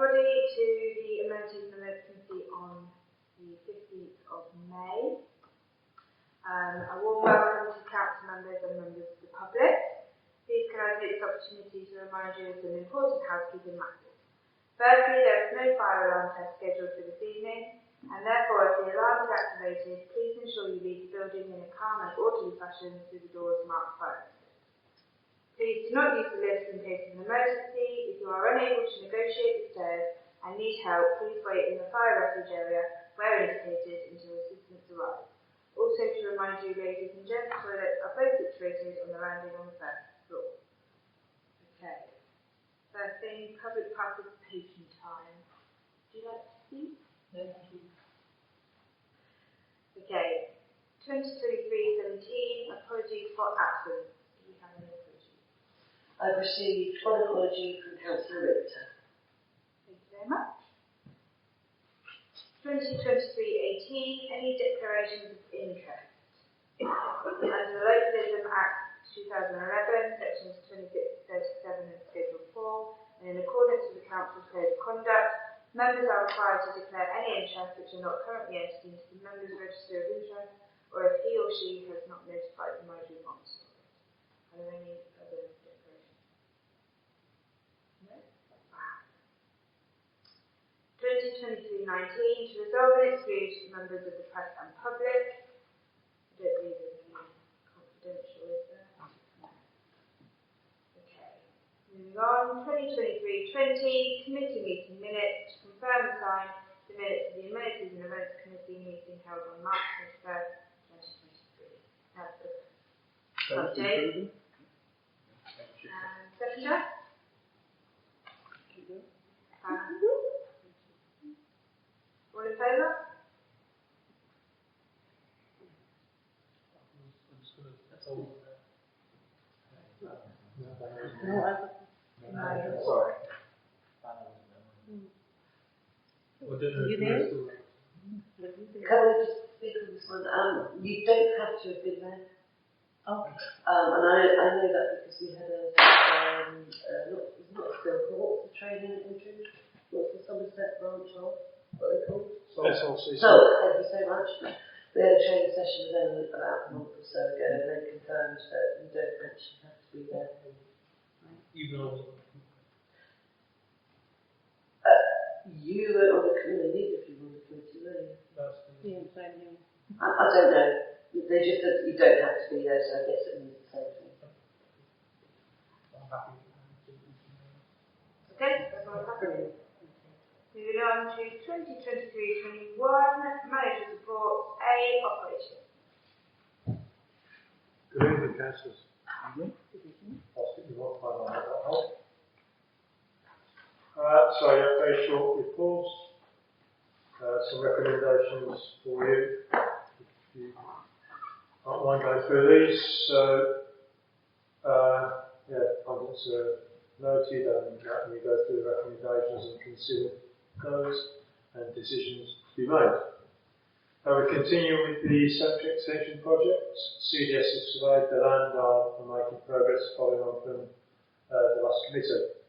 everybody to the Amenities and Events Committee on the 15th of May. A warm welcome to council members and members of the public. Please can I take this opportunity to remind you of some important housekeeping matters. Firstly, there is no fire alarm test scheduled for this evening, and therefore if the alarm is activated, please ensure you leave the building in a calm and orderly fashion through the doors marked fire exit. Please do not use the lift in case of an emergency. If you are unable to negotiate the stairs and need help, please wait in the fire refuge area where indicated until assistance arrives. Also to remind you, ladies and gents, toilets are both situated on the landing on the first floor. Okay. First thing, public participation time. Would you like to speak? No, thank you. Okay. 2023-17, apologies for absence. Do we have any apologies? I've received one apology from Councillor Richter. Thank you very much. 2023-18, any declarations of interest? Under the Localism Act 2011, sections 26 to 37 and Schedule 4, and in accordance with the Council's Code of Conduct, members are required to declare any interests which are not currently entered into the Members' Register of Interest, or if he or she has not notified the managing officer. Are there any other declarations? No? 2023-19, to resolve and exclude members of the press and public. I don't believe there's any confidential, is there? Okay. Moving on, 2023-20, committee meeting minutes. To confirm and sign the minutes of the Amenities and Events Committee meeting held on March 21st, 2023. That's the update. Seconder? All in favour? Sorry. You there? Can I just speak on this one? You don't have to have been there. Oh. And I know that because we had not a skill call. What was the training entry? What's the Somerset branch of? What are they called? SLC. So, thank you so much. We had a training session with them about a month or so ago, and they confirmed that you don't actually have to be there. Even on you weren't on the committee, neither of you were on the committee, were you? the I don't know. They just said you don't have to be there, so I guess it means the same thing. I'm happy. Okay, that's all happening. Moving on to 2023-21, Manager's Report, A, Operation. Good evening, councillors. Evening. I'll stick with what time I have that help. So, yeah, very short reports. Some recommendations for you. If you don't mind going through these. So, pundits are noted, and we go through the recommendations and consider those and decisions to be made. We continue with the Cemetery Extension project. CDS have surveyed the land and making progress following on from the last committee.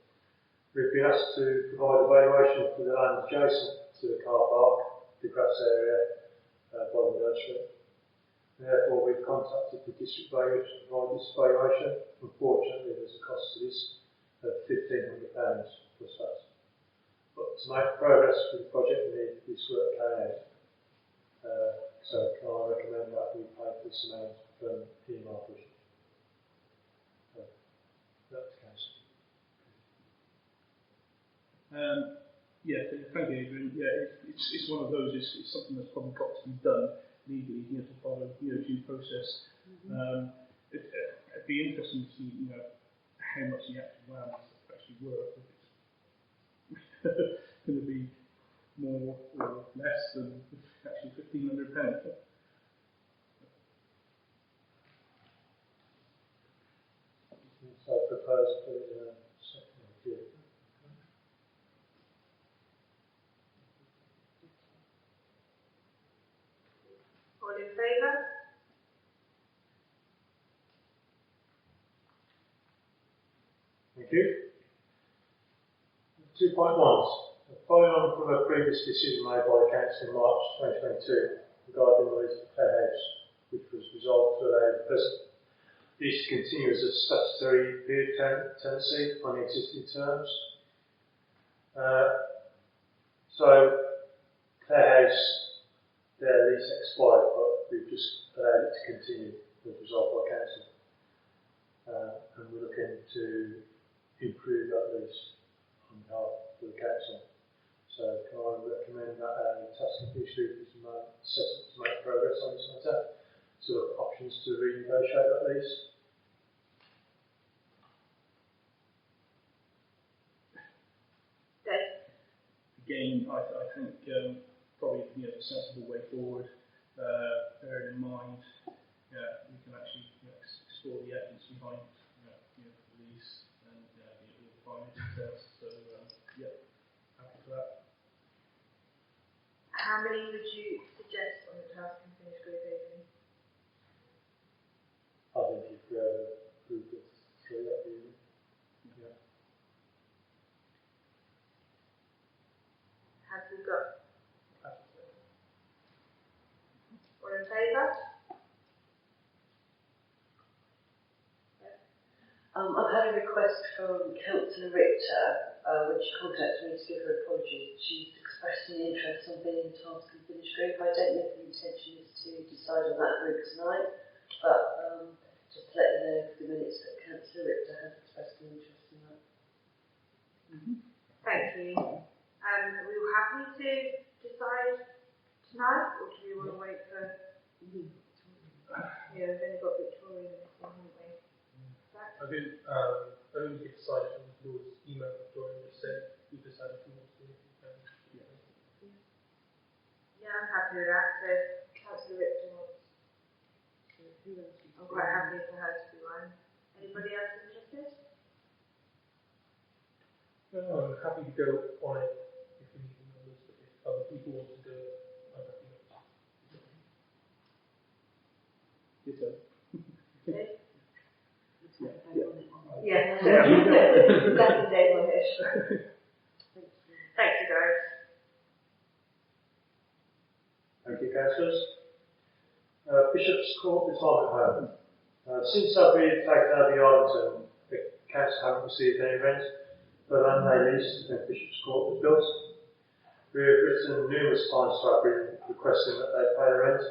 We've been asked to provide a valuation for the land adjacent to the car park, the grass area by the nursery. Therefore, we've contacted the district valuer to provide this valuation. Unfortunately, there's a cost to this of £1,500 plus that. But to make progress with the project, we need this work carried out. So can I recommend that we pay this amount from EMR budget? That's the case. Thank you, Adrian. Yeah, it's one of those. It's something that's probably got to be done legally. You have to follow due process. It'd be interesting to see, how much the actual land is actually worth. If it's going to be more or less than actually £1,500. So I propose to put it in a second review. All in favour? Thank you. 2.1s. Following on from a previous decision made by the Council in March 2022 regarding the lease of Clare House, which was resolved to allow the present lease to continue as a statutory period tenancy on the existing terms. So, Clare House, their lease expired, but we've just allowed it to continue as resolved by Council. And we're looking to improve that lease on behalf of the Council. So can I recommend that a task and fish group is set up to make progress on this matter? So look at options to renegotiate that lease. Again, I think probably a sensible way forward, bearing in mind we can actually explore the evidence behind the lease and the finer details. So happy for that. How many would you suggest on the task and finish group meeting? I think if we have a group of 3, that'd be Have we got? All in favour? I've had a request from Councillor Richter, when she contacted me to give her apologies. She's expressed an interest on being in the task and finish group. I don't know if the intention is to decide on that group tonight, but just to let you know for the minutes that Councillor Richter has expressed an interest in that. Thank you. Are we all happy to decide tonight, or do we want to wait for? We've only got Victoria in this one, haven't we? I think we could decide from Lord's email Victoria and just say we decided to move to Yeah, I'm happy with that. So, Councillor Richter wants. I'm quite happy for her to be one. Anybody else interested? No, I'm happy to go on it if we need the numbers, but if other people want to do it, I'm happy not to. Yes, sir. Okay. Yeah. Yeah. That's the day on it. Thank you, guys. Thank you, Councillors. Bishop's Court Retirement Home. Since I've been taken over the Arlington, the Council haven't received any rent for the land they leased when Bishop's Court was built. We have written numerous times to our agreement requesting that they pay the rent,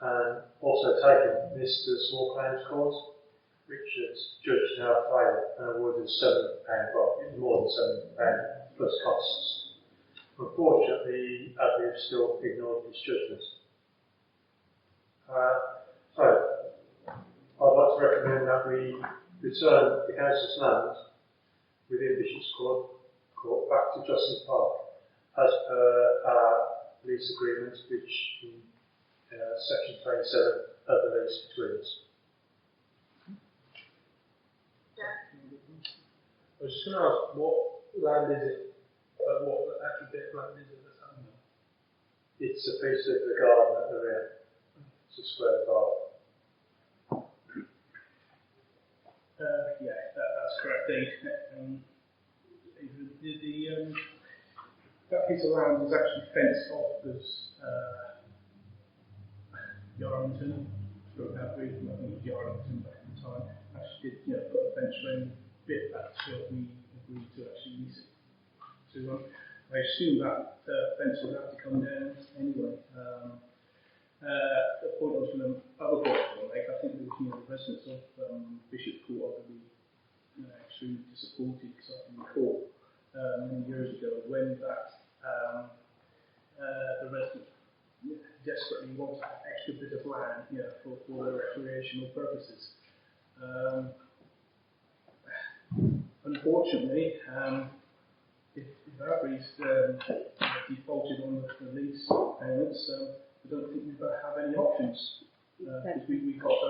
and also taken this to the Small Claims Court, which has judged in our favour and awarded £7, well, more than £7 plus costs. Unfortunately, we have still ignored this judgment. So, I'd like to recommend that we return the Council's land within Bishop's Court back to Justin Park as per our lease agreement, which in section 27 of the lease between us. I was just going to ask, what land is it? What actual bit of land is it that's happening? It's a piece of the garden at the rear. It's a square garden. That's correct. That piece of land is actually fenced off as Yarrington, through that region. I think it was Yarrington back in the time. Actually did put a fence around bit that we agreed to actually lease it to. I assume that fence will have to come down anyway. The point I was going to, other point I was going to make, I think the residents of Bishop Court are going to be extremely disappointed, because I can recall many years ago when that the residents desperately wanted an extra bit of land for their recreational purposes. Unfortunately, if Avery's defaulted on the lease payments, I don't think we have any options, because we've got to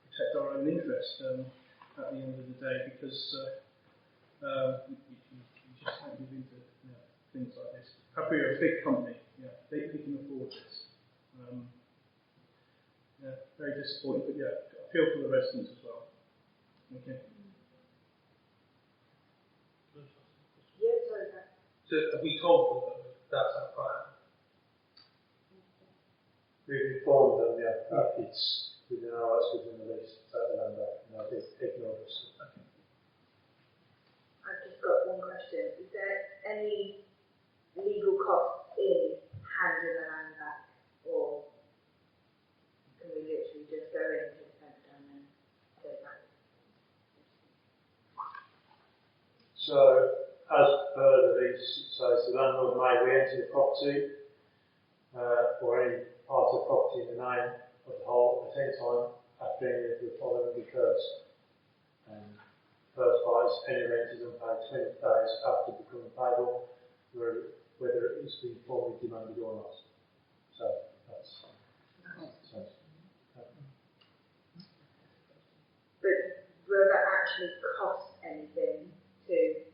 protect our own interest at the end of the day, because you just can't give into things like this. Happy are a big company, they can afford this. Very disappointing, but I feel for the residents as well. Okay. So have we told them that that's our plan? We've informed them, yeah, that it's within our rights within the lease to take the land back, and they've ignored us. Okay. I've just got one question. Is there any legal costs in handing the land back, or can we literally just go into the fence down and take that? So, as per the lease, it says the landlord may re-enter the property or any part of the property in the name of the whole at any time after any of the following occurs. First part is any rent is unpaid 20 days after becoming payable, whether it has been formally demanded or not. So that's But will that actually cost anything to?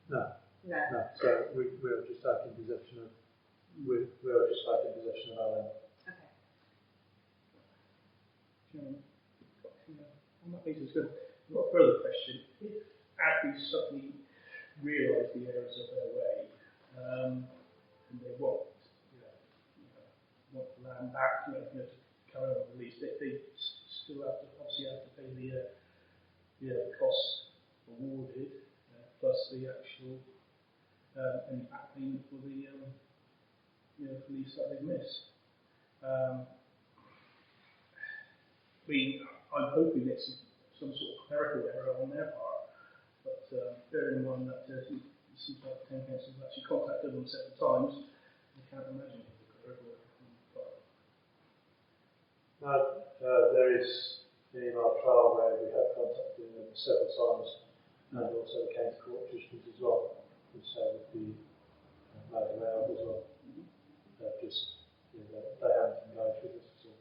No. No. No. So we're just taking possession of our land. Okay. On that basis, I've got a further question. If Abbey suddenly realise the errors of their way, and they want the land back, to carry on with the lease, they still have to pay the costs awarded, plus the actual any back payment for the lease that they've missed. I'm hoping it's some sort of clerical error on their part, but bearing in mind that it seems like the town council has actually contacted them several times, I can't imagine it's a clerical error on their part. Now, there is the email trail where we have contacted them several times, and also the county court judgment as well, which they would be made aware of as well. They haven't engaged with us at all.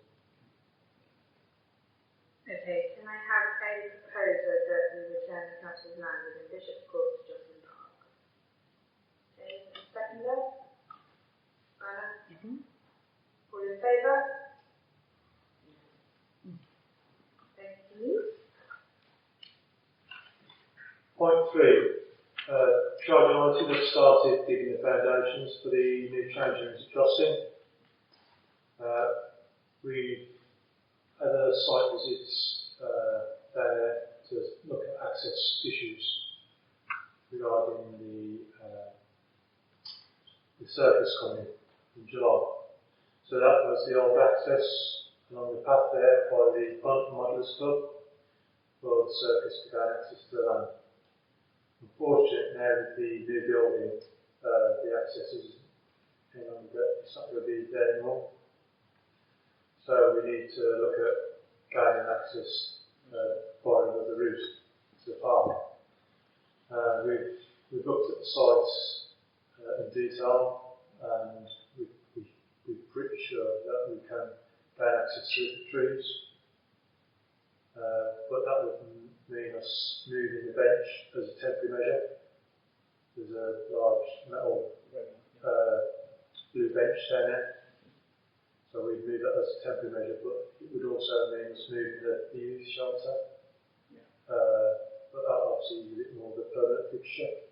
Okay, can I have a proposer that we return the council's land within Bishop's Court to Jocelyn Park? Okay, seconder? Anna? All in favour? Thank you. Point 3. Chard United have started digging the foundations for the new change rooms at Jocelyn. We've had a site visits down there to look at access issues regarding the circus coming in July. So that was the old access along the path there by the Modellers Club for the circus to gain access to the land. Unfortunately, now with the new building, the access is it's not going to be there anymore. So we need to look at gaining access via another route to the park. We've looked at the sites in detail, and we're pretty sure that we can gain access through the trees. But that would mean us moving the bench as a temporary measure. There's a large metal blue bench down there. So we'd move that as a temporary measure, but it would also mean us moving the youth shelter. But that obviously is a bit more of a permanent fixture.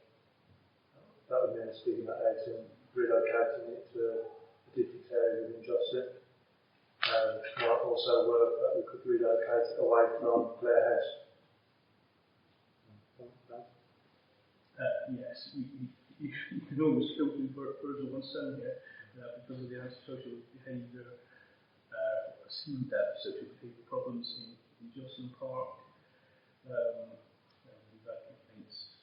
That would mean us digging that out and relocating it to a different area within Jocelyn. Might also work that we could relocate it away from Clare House. Yes, you can always kill two birds with one stone here because of the antisocial behaviour, assumed social behaviour problems in Jocelyn Park. We've had complaints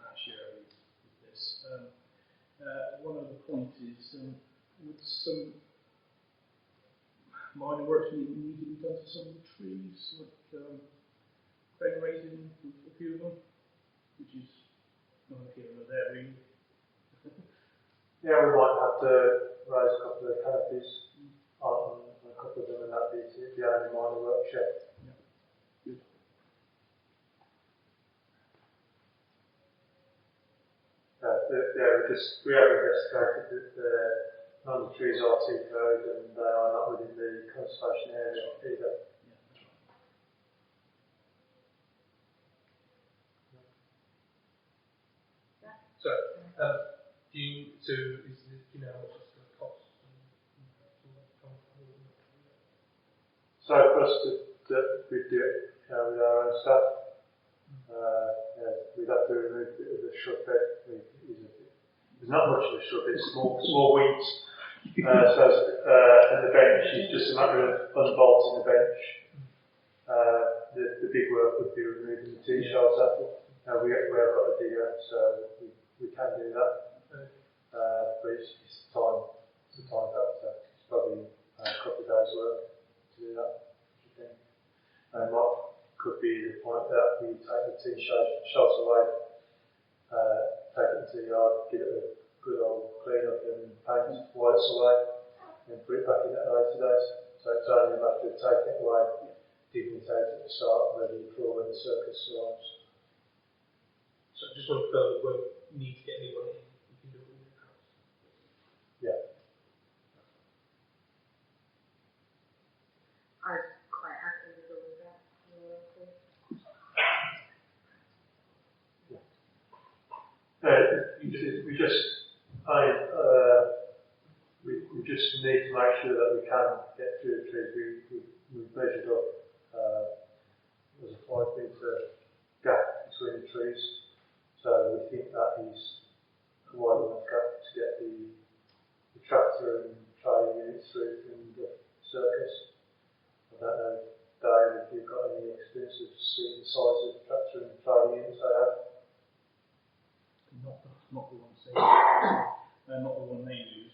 last year with this. One other point is would some minor works need to be done to some of the trees, like crane raising a few of them, which is not here or there really. Yeah, we might have to raise a couple of canopies on a couple of them, and that'd be the only minor workshop. Good. We have investigated that none of the trees are too code and they are not within the conservation area either. So do you know how much it's going to cost? So for us we do it with our own staff. We'd have to remove a bit of the shrub bed. There's not much of a shrub, it's small weeds. And the bench is just a matter of unbolting the bench. The big work would be removing the tea shelter. We have got a digger, so we can do that. But it's time factor. It's probably a couple of days' work to do that. And what could be the point that we take the tea shelter away, take it into the yard, give it a good old clean up and paint whites away, and put it back in at later days. So it's only a matter of taking it away, digging it out at the start, ready for when the circus arrives. So I just want to confirm we won't need to get anyone in. We can do it all in house. Yeah. I'm quite happy with all of that. We just need to make sure that we can get through the trees. We measured up. There's a 5-metre gap between the trees, so we think that is a wide enough gap to get the tractor and trailer units through from the circus. I don't know, Dave, if you've got any experience of seeing the size of the tractor and trailer units they have. Not the one not the one they use.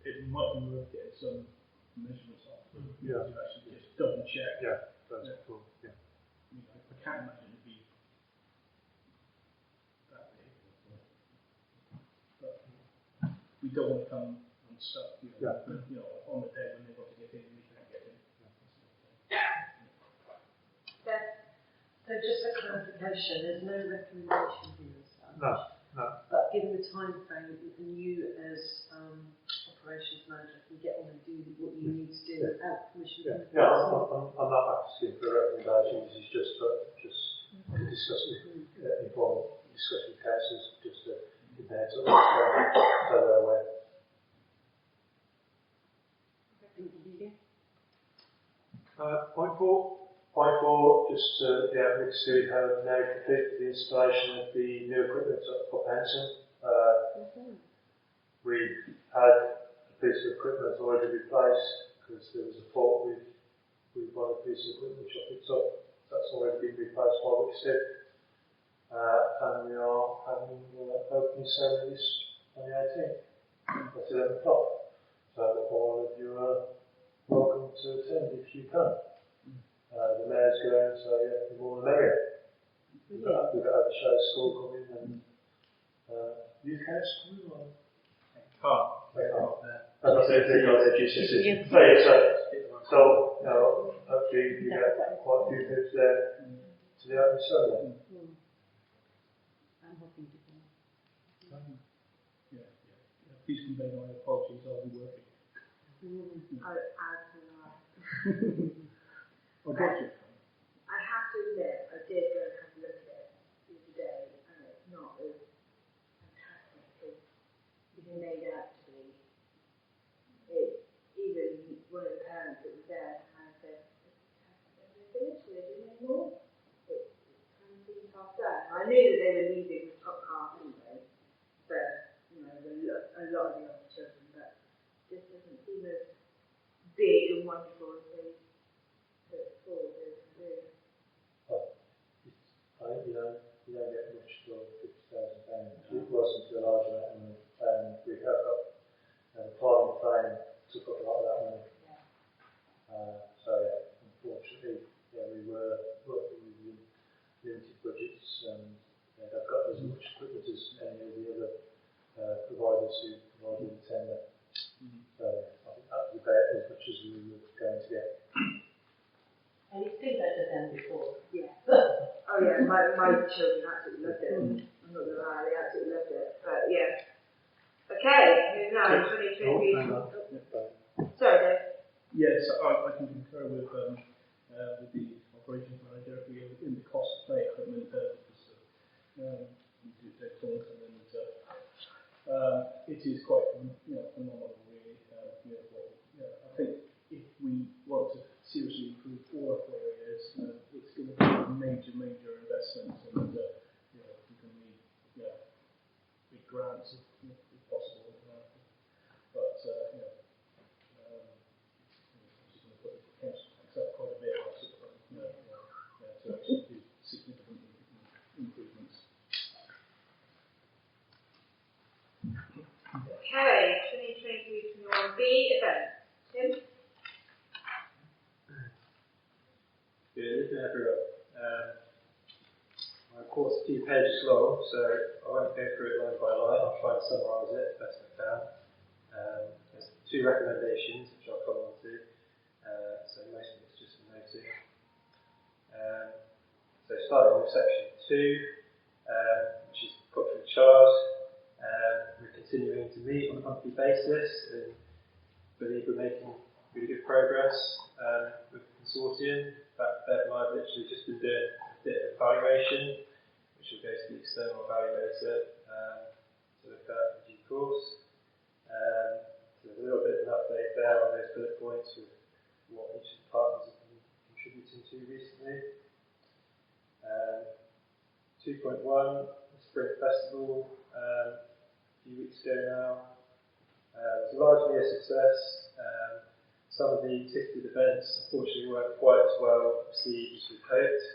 It might be worth getting some measurements off them. To actually just double check. Yeah, that's cool. Yeah. I can't imagine it'd be that big. But we don't want to come unstuck. On the day when they've got to get in, we can't get in. So just for clarification, there's no recommendation here as such. No. But given the time frame, you as operations manager can get on and do what you need to do without permission. I'm not asking for a recommendation. This is just to discuss with informal discussion with councils, just to give the heads up so they're aware. Thank you. Point four, just we have now completed the installation of the new equipment up Hanson. We've had a piece of equipment already replaced because there was a fault with one of the pieces of equipment which I picked up. That's already been replaced by Wickstead. And we are having opening ceremonies on the 18th at 11 o'clock. So all of you are welcome to attend if you can. The mayor's going, so the more the merrier. We've got the show school coming and UK school. They can't. As I said, they've got their GCSEs. So, hopefully you get quite a few kids there to the open ceremony. I'm hoping to go. Please convey my apologies, I'll be working. I have to admit, I did go and have a look at it the other day, and it's not as fantastic as it's made out to be. Even one of the parents that was there kind of said, "Have they finished? Are they doing any more?" It kind of seems half done. I knew that they were leaving the top half anyway, but a lot of the other children, but this doesn't seem as big and wonderful as they put forward as they do. I think you don't get much for £50,000. It wasn't a large amount of money. We have got the farming frame took up a lot of that money. Unfortunately, we were working with limited budgets, and they've got as much equipment as any of the other providers who provided the tender. So I think that was about as much as we were going to get. And it's still better than before. Yeah. Oh yeah, my children absolutely loved it. I'm not going to lie, they absolutely loved it. But yeah. Okay, moving on. 2020. Sorry, Dave. Yes, I can concur with the operations manager. We are in the cost of play equipment. we do take Thornton, and it is quite phenomenal, really. I think if we want to seriously improve all of our areas, it's going to be a major investment, and we can need big grants if possible. But obviously going to put the council tax up quite a bit, to actually do significant improvements. Okay, 2023-21B events. Tim? Good evening, everyone. My course is a few pages long, so I won't go through it line by line. I'll try and summarise it best I can. There's 2 recommendations, which I'll come on to. So most of it's just noting. So starting with section 2, which is put through Chard. We're continuing to meet on a monthly basis, and believe we're making really good progress with the consortium. In fact, Bev and I have literally just been doing a bit of evaluation, which will go to the external evaluator to look at in due course. So there's a little bit of an update there on those bullet points with what each of the partners have been contributing to recently. 2.1, the Spring Festival, a few weeks ago now. It was largely a success. Some of the ticketed events, unfortunately, weren't quite as well received as we'd hoped.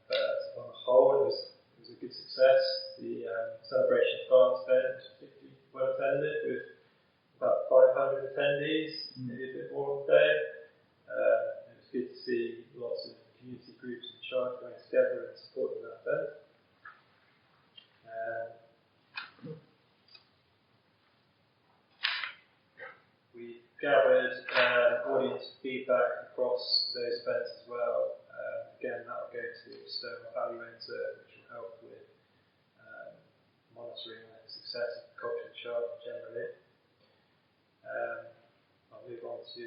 But on the whole, it was a good success. The Celebration of Dance event was particularly well attended, with about 500 attendees, maybe a bit more on the day. It was good to see lots of community groups and Chard coming together and supporting that event. We gathered audience feedback across those events as well. Again, that will go to the external evaluator, which will help with monitoring the success of the culture of Chard generally. I'll move on to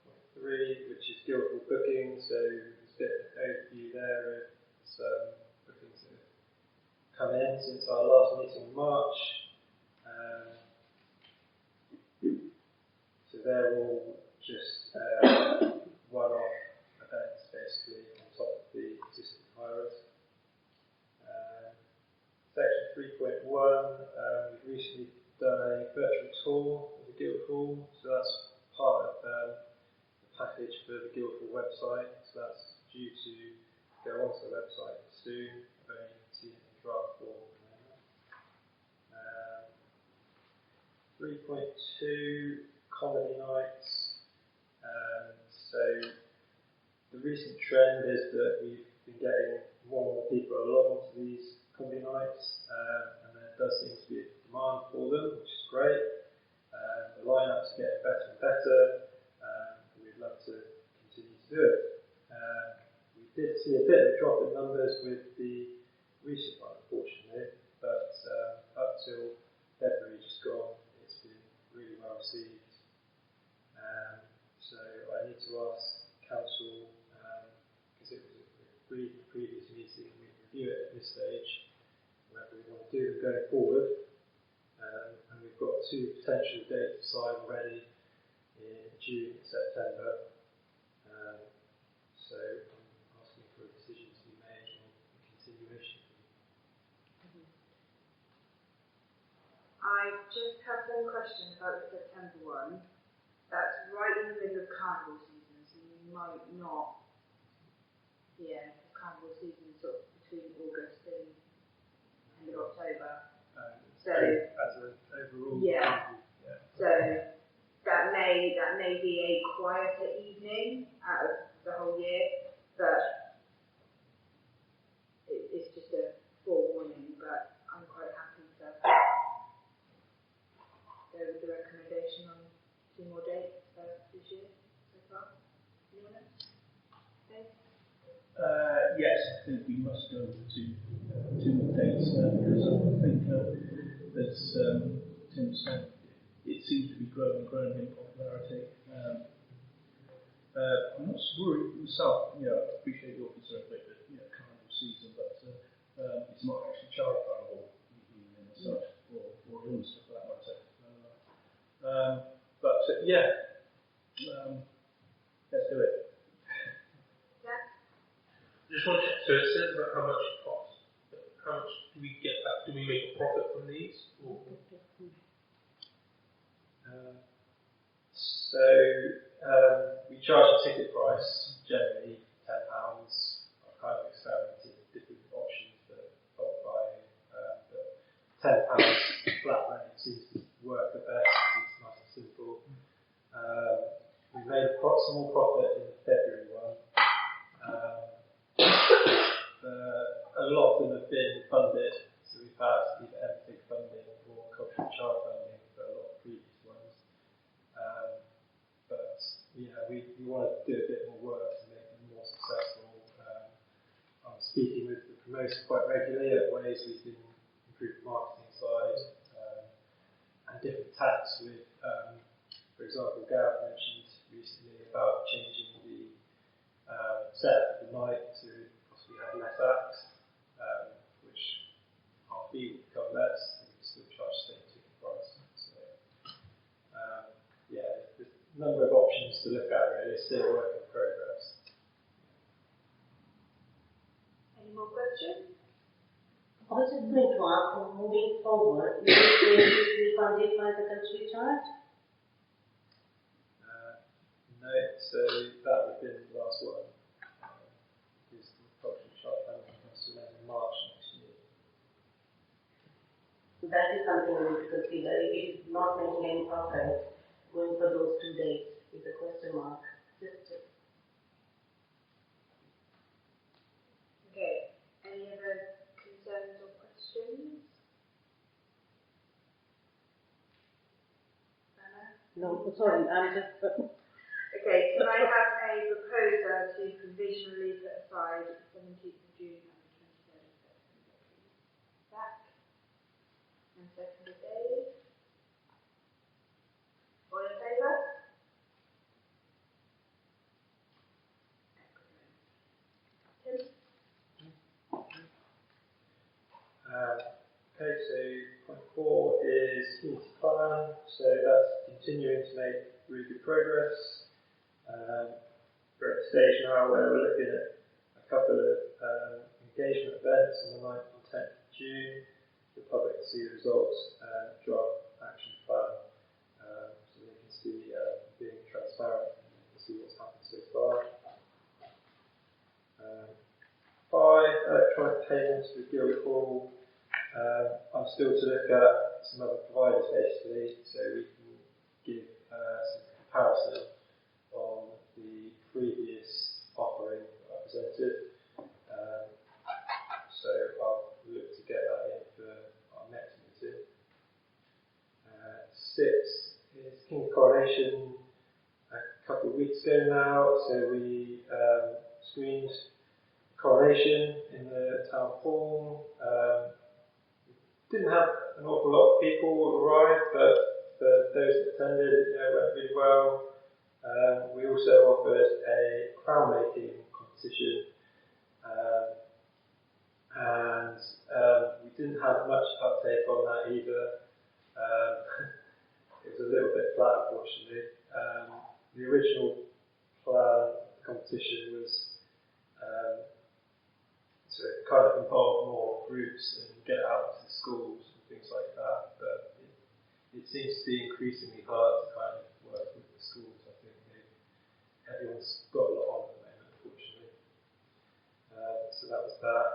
point 3, which is Guildhall bookings. So there's a bit of an overview there of some bookings that have come in since our last meeting in March. So they're all just one-off events, basically, on top of the existing hires. Section 3.1, we've recently done a virtual tour of the Guildhall, so that's part of the package for the Guildhall website, so that's due to go onto the website soon. I've only seen it in draft form at the moment. 3.2, comedy nights. So the recent trend is that we've been getting more and more people along to these comedy nights, and there does seem to be a demand for them, which is great. The lineups are getting better and better, and we'd love to continue to do it. We did see a bit of a drop in numbers with the recent one, unfortunately, but up till February just gone, it's been really well received. So I need to ask Council, because it was agreed in the previous meeting, and we review it at this stage, whether we want to do them going forward. And we've got 2 potential dates assigned already in June and September. So I'm asking for a decision to be made on the continuation. I just have one question about the September one. That's right in the middle of carnival season, so you might not hear the carnival season sort of between August and end of October. So as an overall, yeah. So that may be a quieter evening out of the whole year, but it's just a forewarning. But I'm quite happy to go with the recommendation on 2 more dates for this year so far. You want it? Okay. Yes, I think we must go to 2 more dates, because I think as Tim said, it seems to be growing in popularity. I'm not worried myself. I appreciate your concern about the carnival season, but it's not actually child vulnerable in such, or illness for that matter. Let's do it. Just want to check. So it says about how much it costs. But how much do we get back? Do we make a profit from these? Or? We charge a ticket price, generally £10. I've kind of experimented with different options for bulk buying, but £10 flat rate seems to work the best. It's nice and simple. We made a small profit in the February one. A lot of them have been funded, so we've had either MPIG funding or cultural child funding for a lot of previous ones. But we want to do a bit more work to make them more successful. I'm speaking with the promoter quite regularly at ways we can improve the marketing side and different tacks with, for example, Gareth mentioned recently about changing the setup of the night to possibly have less acts, which our fee will become less, and we can still charge the same ticket price. So, there's a number of options to look at really, still a work in progress. Any more questions? I was just going to ask, moving forward, is it going to be funded by the country charge? No, so that would have been the last one. Because the cultural child funding comes to an end in March next year. So that is something we need to consider. If it is not making any profit, going for those 2 days is a question mark. Okay. Any other concerns or questions? Anna? No, sorry, I'm just. Okay, can I have a proposer to provisionally put aside the 17th of June and the 23rd of September, please? Back. And second Dave. All in favour? Tim? Okay, so point 4 is community plan. So that's continuing to make really good progress. We're at a stage now where we're looking at a couple of engagement events on the 9th and 10th of June for the public to see the results and draft action plan, so they can see being transparent and see what's happened so far. 5, electronic payments with Guildhall. I'm still to look at some other providers basically, so we can give some comparison on the previous offering that I presented. So I'll look to get that in for our next meeting. 6 is King's Coronation a couple of weeks ago now, so we screened Coronation in the town hall. Didn't have an awful lot of people arrive, but for those that attended, it went really well. We also offered a crown making competition, and we didn't have much uptake on that either. It was a little bit flat, unfortunately. The original plan of the competition was to kind of involve more groups and get out to schools and things like that, but it seems to be increasingly hard to kind of work with the schools. I think everyone's got a lot on at the moment, unfortunately. So that was that.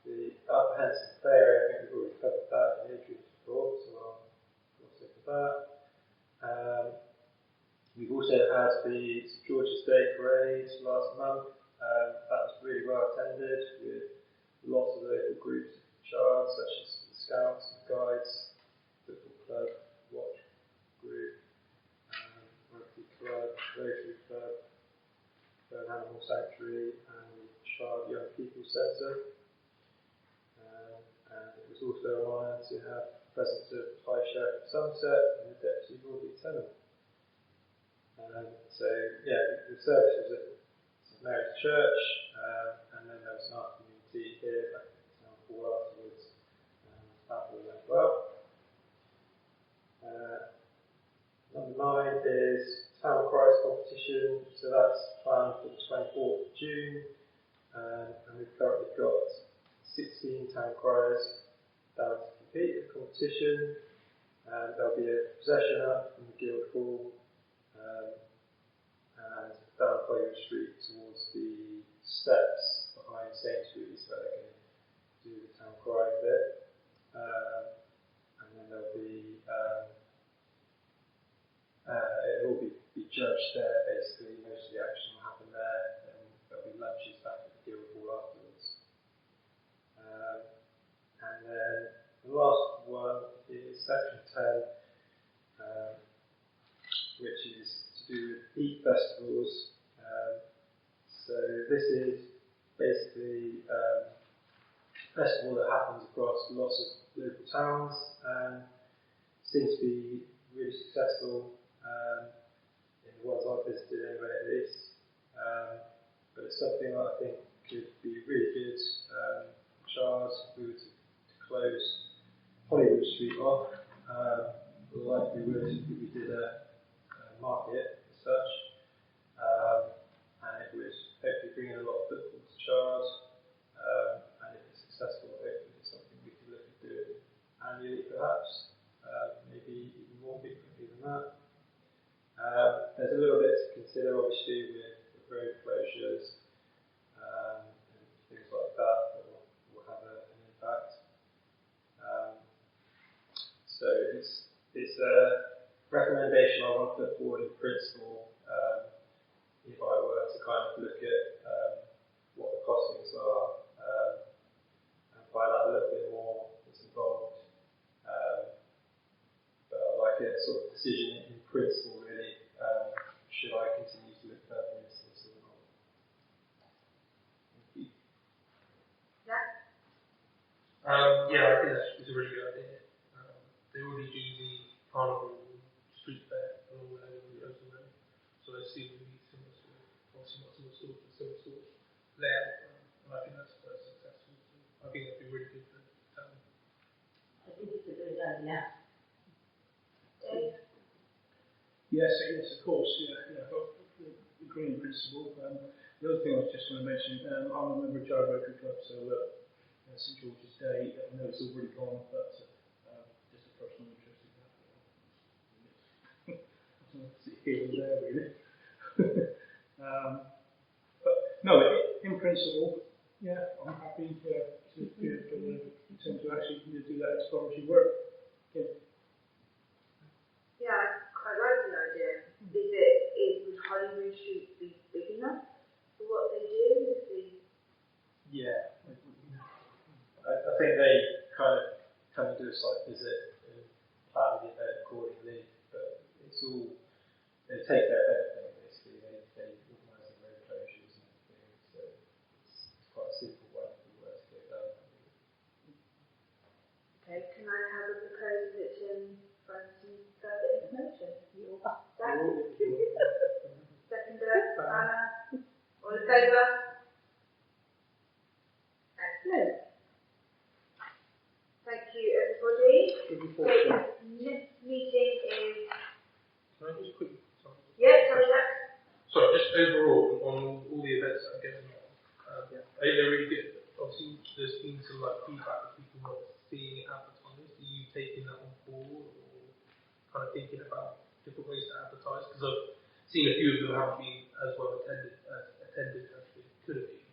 The Upper Henson Fair, I think we've already covered that in the Adrian's report, so I'll also for that. We've also had the St George's Day Parade last month. That was really well attended with lots of local groups of Chard, such as the Scouts and Guides, Football Club, Watch Group, Rugby Club, Rotary Club, Burn Animal Sanctuary, and the Chard Young People Centre. And it was also an honour to have the presence of High Sheriff of Somerset and the Deputy Lord Lieutenant. The service was at St Mary's Church, and then there was an afternoon committee here back at the town hall afterwards. That all went well. Number 9 is town prize competition, so that's planned for the 24th of June, and we've currently got 16 town criers down to compete in the competition. There'll be a procession up from the Guildhall and down College Street towards the steps behind Sainsbury's where they're going to do the town crying bit. And then there'll be it will be judged there basically. Most of the action will happen there, and there'll be lunches back at the Guildhall afterwards. And then the last one is section 10, which is to do with peak festivals. So this is basically a festival that happens across lots of local towns and seems to be really successful in the ones I've visited anyway at least. But it's something that I think could be really good. Chard, if we were to close Hollywood Street off, like we would if we did a market as such, and it would hopefully bring in a lot of footfall to Chard, and if it's successful, hopefully it's something we can look at doing annually perhaps, maybe even more frequently than that. There's a little bit to consider obviously with road closures and things like that will have an impact. So it's a recommendation I want to put forward in principle if I were to kind of look at what the costings are and find out a little bit more that's involved. But I'd like a sort of decision in principle really. Should I continue to look further into this or not? Thank you. Yeah, I think that's a really good idea. They already do the carnival street fair along the Ocean Road, so I see we need similar sort of, obviously not similar stores, but similar sort of layout, and I think that's very successful. So I think that'd be really good for the town. I think it's a good idea. Dave? Yes, of course. Yeah. Agree in principle. The other thing I was just going to mention, I'm a member of Chard Rotary Club, so St George's Day, I know it's already gone, but just a personal interest in that. I don't sit here and there really. But no, in principle, yeah, I'm happy to attempt to actually do that exploratory work. Yeah, I quite like the idea. Would Hollywood Street be big enough for what they do? Yeah, I think they kind of come and do a site visit and plan the event accordingly, but it's all, they take their benefit basically, they organise the road closures and everything, so it's quite a simple one if we were to go down that route. Okay, can I have a proposed petition for some further information? Seconder, Anna, all in favour? Excellent. Thank you, everybody. Next meeting is. Can I just quickly? Yeah, sorry, Jack. Sorry, just overall on all the events that are going on. I think they're really good. Obviously, there's been some feedback that people not seeing it advertised. Are you taking that on board, or kind of thinking about different ways to advertise? Because I've seen a few of them haven't been as well attended as they could have been.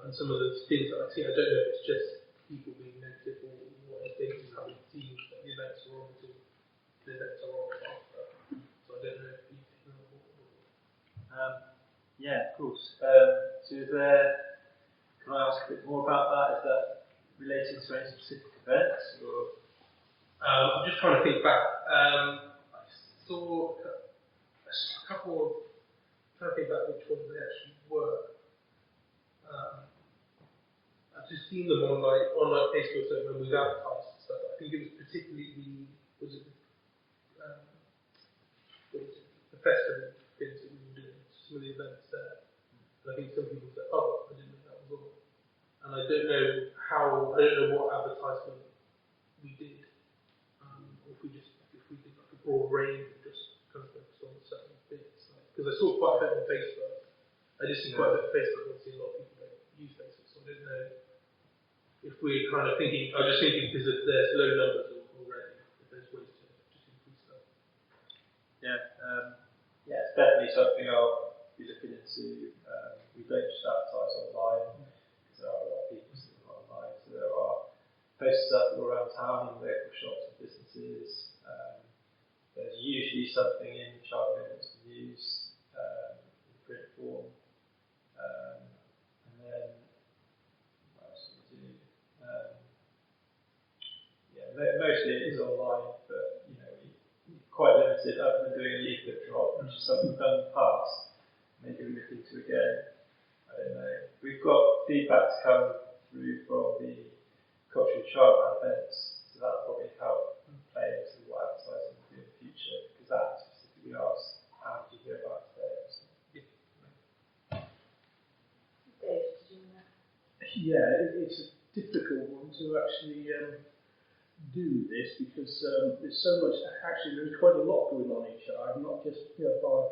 And some of the things that I see, I don't know if it's just people being negative or what it is, and having seen that the events are on until the events are on after. So I don't know if you've taken that on board. Yeah, of course. So is there, can I ask a bit more about that? Is that related to any specific events? Or? I'm just trying to think back. I saw a couple of, trying to think back which ones they actually were. I've just seen them on Facebook, so when we've advertised and stuff. I think it was particularly the festival things that we were doing, some of the events there. And I think some people said, oh, I didn't know that was all. And I I don't know what advertisement we did. Or if we did like a broad range and just kind of focused on certain bits. Because I saw quite a bit on Facebook. I did see quite a bit on Facebook. Obviously, a lot of people don't use Facebook, so I don't know if we're kind of thinking. I'm just thinking because there's low numbers already. If there's ways to just increase that. Yeah, it's definitely something I'll be looking into. We don't just advertise online because there are a lot of people still online. So there are posters up all around town in local shops and businesses. There's usually something in Chard Minutes to use in print form. And then what else do we do? Mostly it is online, but quite limited other than doing a leaflet drop, which is something we've done in the past. Maybe we look into again. I don't know. We've got feedback to come through from the Cultural Chard events, so that'll probably help play into what advertising will do in the future, because that specifically asks how do you go about today. Dave, did you want to? Yeah, it's a difficult one to actually do this because there's so much. Actually, there's quite a lot going on in Chard, not just by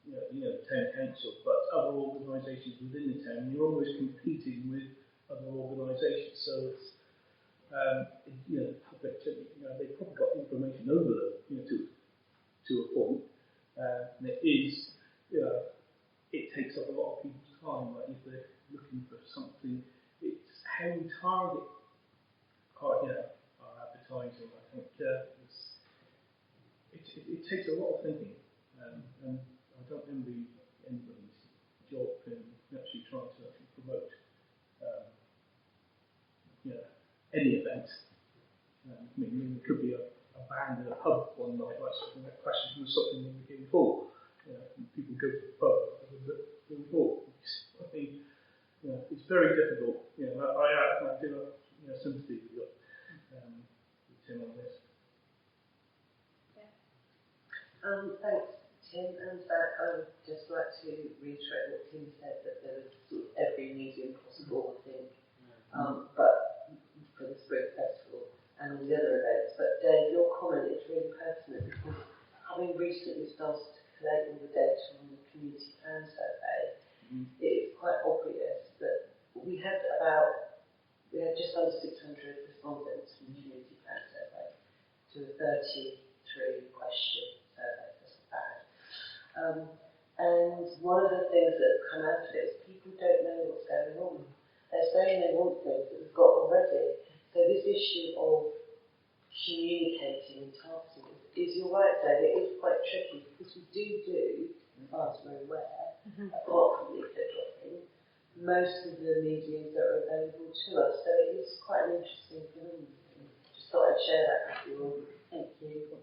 the town council, but other organisations within the town. You're always competing with other organisations, so it's the public. They've probably got information over them, to a point, and it is, it takes up a lot of people's time. Like if they're looking for something, it's how we target our advertising. I think it takes a lot of thinking, and I don't envy anybody's job in actually trying to promote any event. It could be a band in a pub one night, like something that clashes with something in the before. And people go to the pub before. I think it's very difficult. I do have sympathy with Tim on this. Thanks, Tim, and I would just like to reiterate what Tim said, that there was sort of every medium possible, I think, but for the Spring Festival and all the other events. But Dave, your comment is really pertinent because having recently started to collate all the data on the community plan survey, it is quite obvious that we had just under 600 respondents from the community plan survey to a 33 question survey. That's not bad. And one of the things that have come out of it is people don't know what's going on. They're saying they want things that we've got already. So this issue of communicating and tasking is you're right, Dave, it is quite tricky because we do, as far as we're aware, apart from leaflet dropping, most of the mediums that are available to us. So it is quite an interesting phenomenon. Just thought I'd share that with you all. Thank you.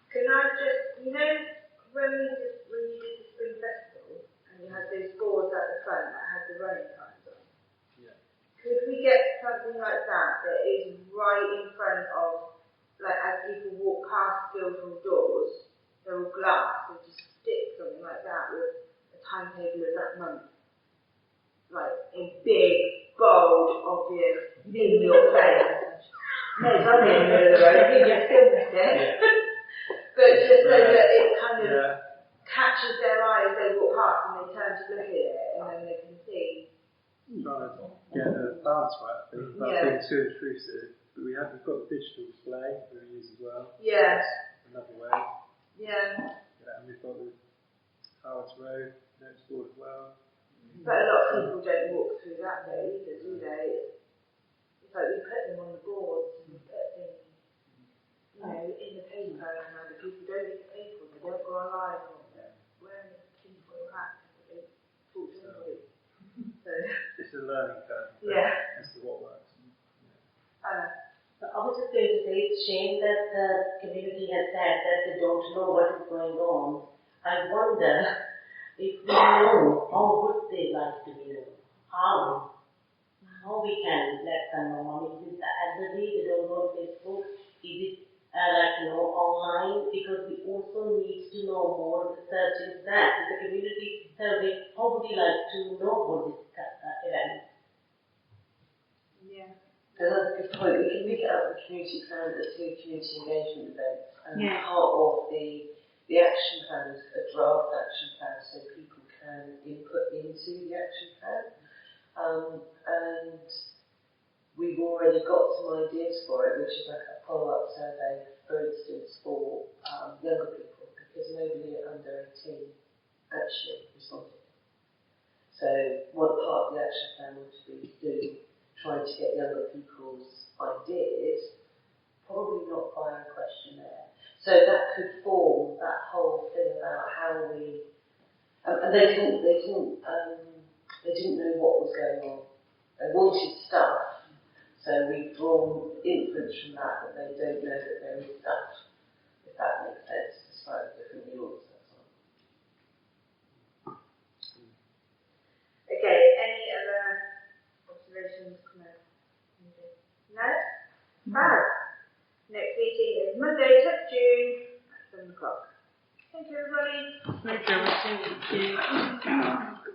Can I just, when you did the Spring Festival and you had those boards at the front that had the running times on, could we get something like that is right in front of, like as people walk past Guildhall doors, they're all glass, so just stick something like that with a timetable of that month, like in big, bold, obvious, in your face. No, it's not in the middle of the road, you just still miss it. But just so that it kind of catches their eye as they walk past and they turn to look at it and then they can see. Trying to get the balance right, I think, without being too intrusive. But we've got the digital display that we use as well. Yeah. That's another way. Yeah. And we've got the Howard's Road notice board as well. But a lot of people don't walk through that though either, do they? It's like we put them on the boards and we put things, in the paper, and other people don't read the paper, they don't go online, or they're wearing a tinfoil hat, but they talk to anybody. So it's a learning curve. Yeah. As to what works. I was just going to say it's a shame that the community has said that they don't know what is going on. I wonder if we know, how would they like to be known? How we can let them know? I mean, is the elderly, they don't know on Facebook? Is it online? Because we also need to know more research into that. In the community survey, how would you like to know about this event? That's a good point. We can pick it up the community plan at two community engagement events, and Yeah. part of the action plan is a draft action plan, so people can input into the action plan. And we've already got some ideas for it, which is like a follow-up survey, for instance, for younger people, because nobody under 18 actually responded. So one part of the action plan would be to do, trying to get younger people's ideas, probably not via a questionnaire. So that could form that whole thing about how we, and they didn't know what was going on. They wanted stuff, so we've drawn inference from that they don't know that there is stuff. If that makes sense, it's a slightly different nuance. That's all. Okay, any other observations, comments? No? Fab. Next meeting is Monday, 10th June at 7 o'clock. Thank you, everybody. Thank you.